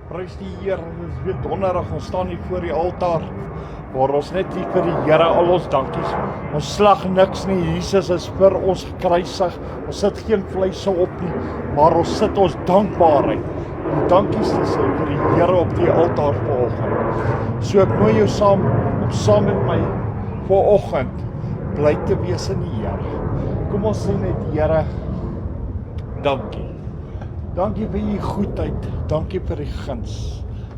Prys die Here, dit is weer donderdag, ons staan hier voor die altaar, waar ons net hier vir die Here al ons dankies. Ons slag niks nie, Jesus is vir ons gekruisig, ons sit geen vleise op nie, maar ons sit ons dankbaarheid, om dankies te sê vir die Here op die altaar vanoggend. So ek nooi jou saam, om saam met my vanoggend bly te wees in die Here. Kom ons sê net, Here, dankie. Dankie vir u goedheid, dankie vir die guns,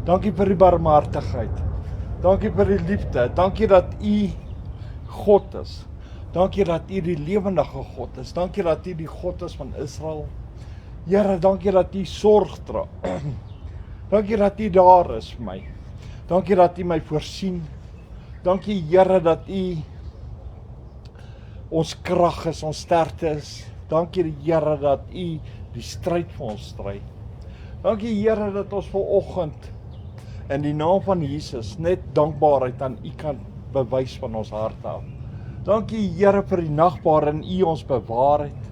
dankie vir die barmhartigheid, dankie vir die liefde, dankie dat u God is, dankie dat u die lewendige God is, dankie dat u die God is van Israel. Here, dankie dat u sorg dra, dankie dat u daar is vir my, dankie dat u my voorsien, dankie Here dat u ons krag is, ons sterkte is, dankie Here dat u die stryd vir ons stry. Dankie Here dat ons vanoggend in die naam van Jesus net dankbaarheid aan u kan bewys van ons harte af. Dankie Here vir die nag waarin u ons bewaar het,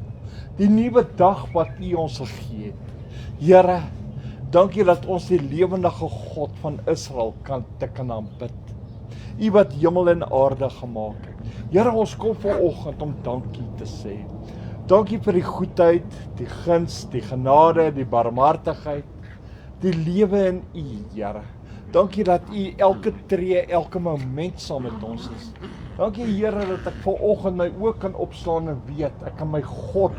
die nuwe dag wat u ons gegee het. Here, dankie dat ons die lewendige God van Israel kan aanbid. U wat hemel en aarde gemaak het. Here, ons kom vanoggend om dankie te sê. Dankie vir die goedheid, die guns, die genade, die barmhartigheid, die lewe in u, Here. Dankie dat u elke tree, elke moment saam met ons is. Dankie Here dat ek vanoggend my oë kan opslaan en weet, ek kan my God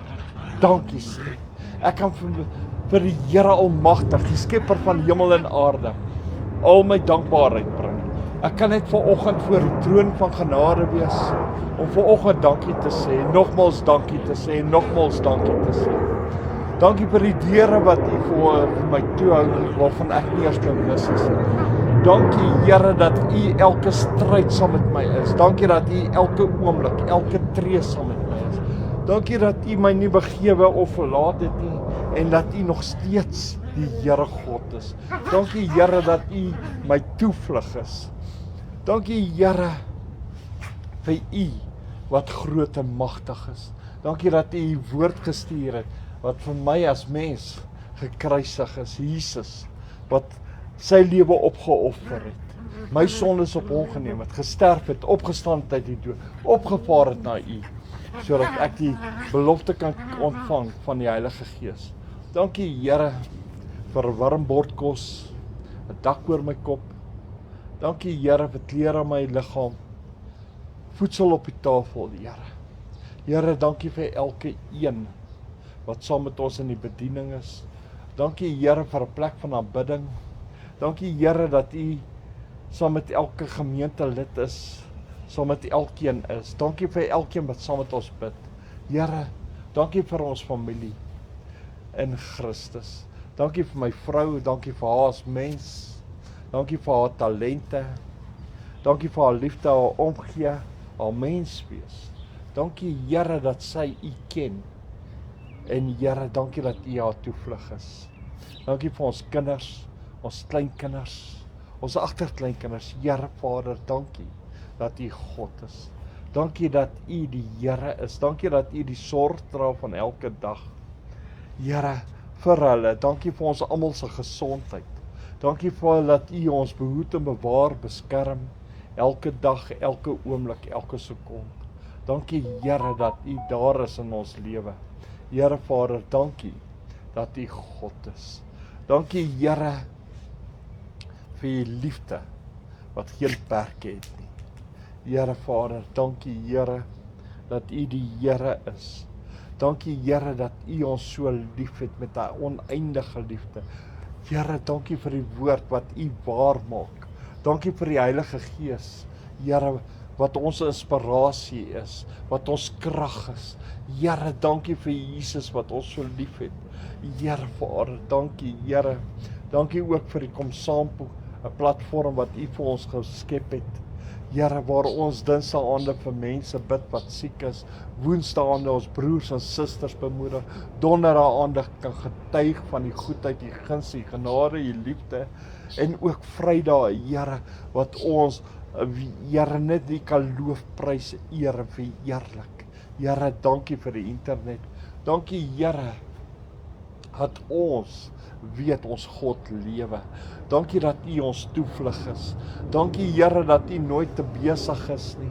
dankie sê. Ek kan vir die Here almagtig, die skepper van hemel en aarde, al my dankbaarheid bring. Ek kan net vanoggend voor die troon van genade wees, om vanoggend dankie te sê, nogmaals dankie te sê, nogmaals dankie te sê. Dankie vir die deure wat u vir my toehou, waarvan ek nie eers bewus is. Dankie Here dat u elke stryd saam met my is. Dankie dat u elke oomblik, elke tree saam met my is. Dankie dat u my nie begewe of verlaat het nie, en dat u nog steeds die Here God is. Dankie Here dat u my toevlug is. Dankie Here vir u wat groot en magtig is. Dankie dat u woord gestuur het, wat vir my as mens gekruisig is, Jesus, wat sy lewe opgeoffer het, my sondes op hom geneem het, gesterf het, opgestaan het uit die dood, opgevaar het na u, sodat ek die belofte kan ontvang van die Heilige Gees. Dankie Here vir 'n warm bord kos, 'n dak oor my kop. Dankie Here vir klere aan my liggaam, voedsel op die tafel, Here. Here, dankie vir elke een wat saam met ons in die bediening is. Dankie Here vir 'n plek van aanbidding. Dankie Here dat u saam met elke gemeentelid is, saam met elkeen is. Dankie vir elkeen wat saam met ons bid. Here, dankie vir ons familie in Christus. Dankie vir my vrou, dankie vir haar as mens. Dankie vir haar talente. Dankie vir haar liefde, haar omgee, haar menswees. Dankie Here dat sy u ken. En Here, dankie dat u haar toevlug is. Dankie vir ons kinders, ons kleinkinders, ons agterkleinkinders. Here Vader, dankie dat u God is. Dankie dat u die Here is. Dankie dat u die sorg dra van elke dag. Here, vir hulle, dankie vir ons almal se gesondheid. Dankie vir dat u ons behoed en bewaar, beskerm, elke dag, elke oomblik, elke sekonde. Dankie Here dat u daar is in ons lewe. Here Vader, dankie dat u God is. Dankie Here vir u liefde wat geen perke het nie. Here Vader, dankie Here dat u die Here is. Dankie Here dat u ons so lief het met 'n oneindige liefde. Here, dankie vir die woord wat u waar maak. Dankie vir die Heilige Gees. Here, wat ons inspirasie is, wat ons krag is. Here, dankie vir Jesus wat ons so lief het. Here Vader, dankie Here. Dankie ook vir die Kom Saampoe, 'n platform wat u vir ons geskep het. Here, waar ons dinsdaande vir mense bid wat siek is, woensdaande ons broers en susters bemoedig, donderdaande kan getuig van die goedheid, die guns, die genade, die liefde, en ook Vrydae, Here, wat ons, Here, net die kan loof, prys, eer en verheerlik. Here, dankie vir die internet. Dankie Here dat ons weet ons God lewe. Dankie dat U ons toevlug is. Dankie Here dat U nooit te besig is nie.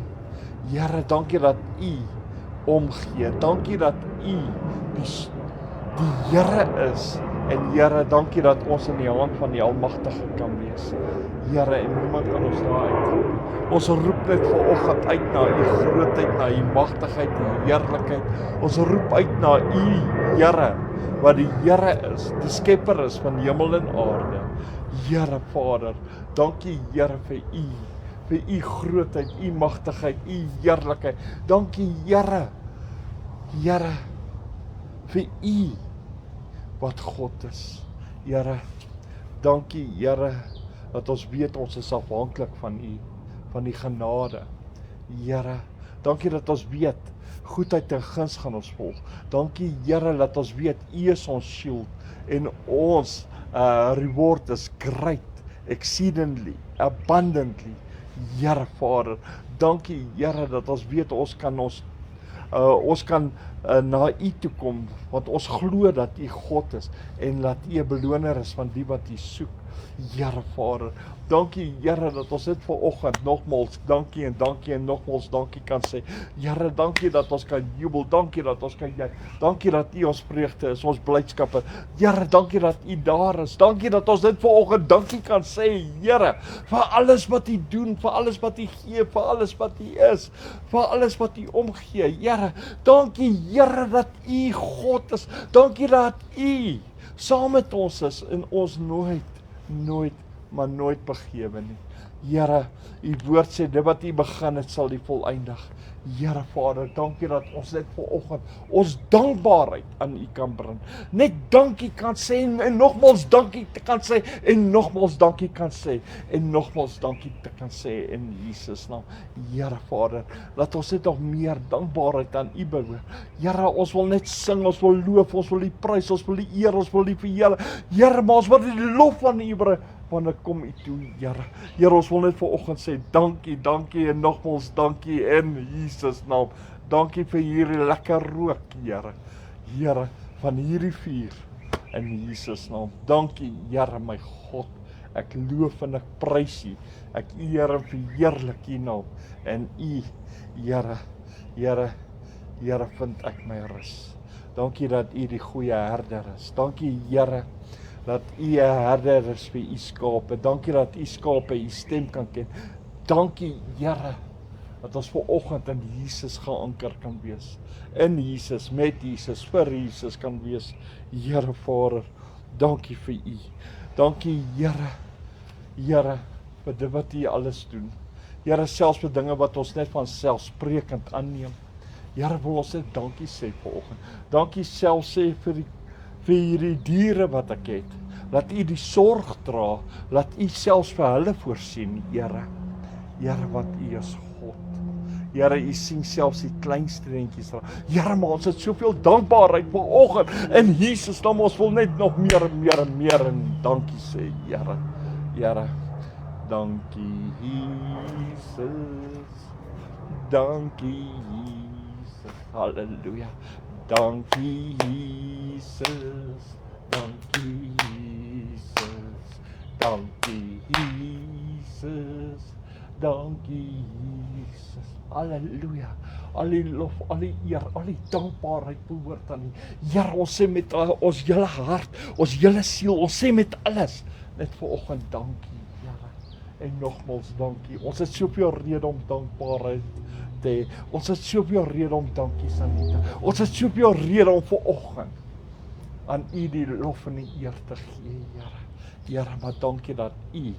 Here, dankie dat U omgee. Dankie dat U die Here is. En Here, dankie dat ons in die hand van die Almagtige kan wees. Here, en niemand kan ons daar uitroep. Ons roep net vanoggend uit na U grootheid, na U magtigheid, U heerlikheid. Ons roep uit na U, Here, wat die Here is, die skepper is van hemel en aarde. Here Vader, dankie Here vir U grootheid, U magtigheid, U heerlikheid. Dankie Here, Here, vir U wat God is. Here, dankie Here, dat ons weet ons is afhanklik van U, van die genade. Here, dankie dat ons weet, goedheid en guns gaan ons volg. Dankie Here, dat ons weet, U is ons shield, en ons reward is great, exceedingly, abundantly. Here Vader, dankie Here, dat ons weet, ons kan na U toe kom, want ons glo dat U God is, en dat U 'n beloner is van die wat U soek. Here Vader, dankie Here, dat ons dit vanoggend nogmaals dankie en nogmaals dankie kan sê. Here, dankie dat ons kan jubel, dankie dat ons kan juig, dankie dat U ons vreugde is, ons blydskappe. Here, dankie dat U daar is, dankie dat ons dit vanoggend dankie kan sê, Here, vir alles wat U doen, vir alles wat U gee, vir alles wat U is, vir alles wat U omgee. Here, dankie Here dat U God is, dankie dat U saam met ons is en ons nooit begewe nie. Here, U woord sê, dit wat U begin het, sal U voleindig. Here Vader, dankie dat ons net vanoggend ons dankbaarheid aan U kan bring. Net dankie kan sê, en nogmaals dankie te kan sê, en nogmaals dankie kan sê, en nogmaals dankie te kan sê, in Jesus naam. Here Vader, laat ons net nog meer dankbaarheid aan U behoort. Here, ons wil net sing, ons wil loof, ons wil U prys, ons wil U eer, ons wil U verheerlik. Here, maar ons wil die lof van U bring, wanneer kom U toe, Here. Here, ons wil net vanoggend sê, dankie, en nogmaals dankie, in Jesus naam. Dankie vir hierdie lekker rook, Here. Here, van hierdie vuur, in Jesus naam. Dankie, Here, my God. Ek loof en ek prys U. Ek eer en verheerlik U naam. En U, Here, vind ek my rus. Dankie dat U die goeie herder is. Dankie, Here, dat U 'n herder is vir U skape. Dankie dat U skape U stem kan ken. Dankie, Here, dat ons vanoggend in Jesus geanker kan wees. In Jesus, met Jesus, vir Jesus kan wees. Here Vader, dankie vir U. Dankie, Here, vir dit wat U alles doen. Here, selfs vir dinge wat ons net van selfsprekend aanneem. Here, wil ons net dankie sê vanoggend. Dankie self sê vir hierdie diere wat ek het. Laat U die sorg dra, laat U selfs vir hulle voorsien, Here. Here, wat U is God. Here, U sien selfs die kleinste dingetjies dra. Here, maar ons het soveel dankbaarheid vanoggend. In Jesus naam, ons wil net nog meer en dankie sê, Here. Here, dankie Jesus. Dankie Jesus. Halleluja. Dankie Jesus, dankie Jesus, dankie Jesus, dankie Jesus. Halleluja. Al die lof, al die eer, al die dankbaarheid behoort aan U. Here, ons sê met ons hele hart, ons hele siel, ons sê met alles, net vanoggend dankie, Here. En nogmaals dankie. Ons het soveel rede om dankbaarheid te hê. Ons het soveel rede om dankies aan U te. Ons het soveel rede om vanoggend aan U die lof en die eer te gee, Here. Here, maar dankie dat U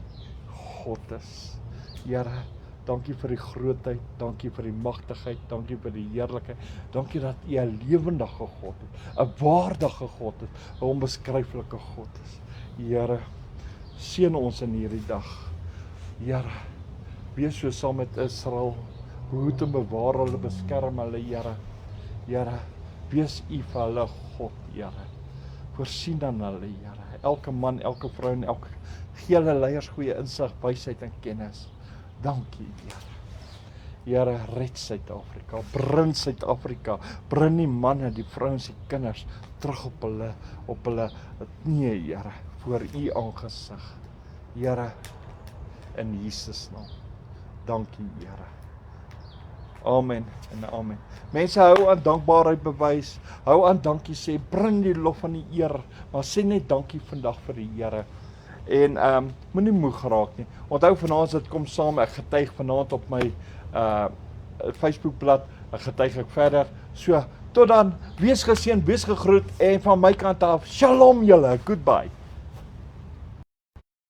God is. Here, dankie vir die grootheid, dankie vir die magtigheid, dankie vir die heerlikheid. Dankie dat U 'n lewendige God is, 'n waardige God is, 'n onbeskryflike God is. Here, seën ons in hierdie dag. Here, wees so saam met Israel. Behoed en bewaar hulle, beskerm hulle, Here. Here, wees U vir hulle God, Here. Voorsien aan hulle, Here. Elke man, elke vrou en gee hulle leiers goeie insig, wysheid en kennis. Dankie, Here. Here, red Suid-Afrika, bring Suid-Afrika, bring die manne, die vrouens, die kinders terug op hulle nee, Here, voor U aangesig. Here, in Jesus naam. Dankie, Here. Amen en amen. Mense, hou aan dankbaarheid bewys, hou aan dankie sê, bring die lof van die eer, maar sê net dankie vandag vir die Here. En moenie moeg raak nie. Onthou vanaand dit kom saam, ek getuig vanaand op my Facebookblad, ek getuig ek verder. So, tot dan, wees geseën, wees gegroet en van my kant af, shalom julle, goodbye.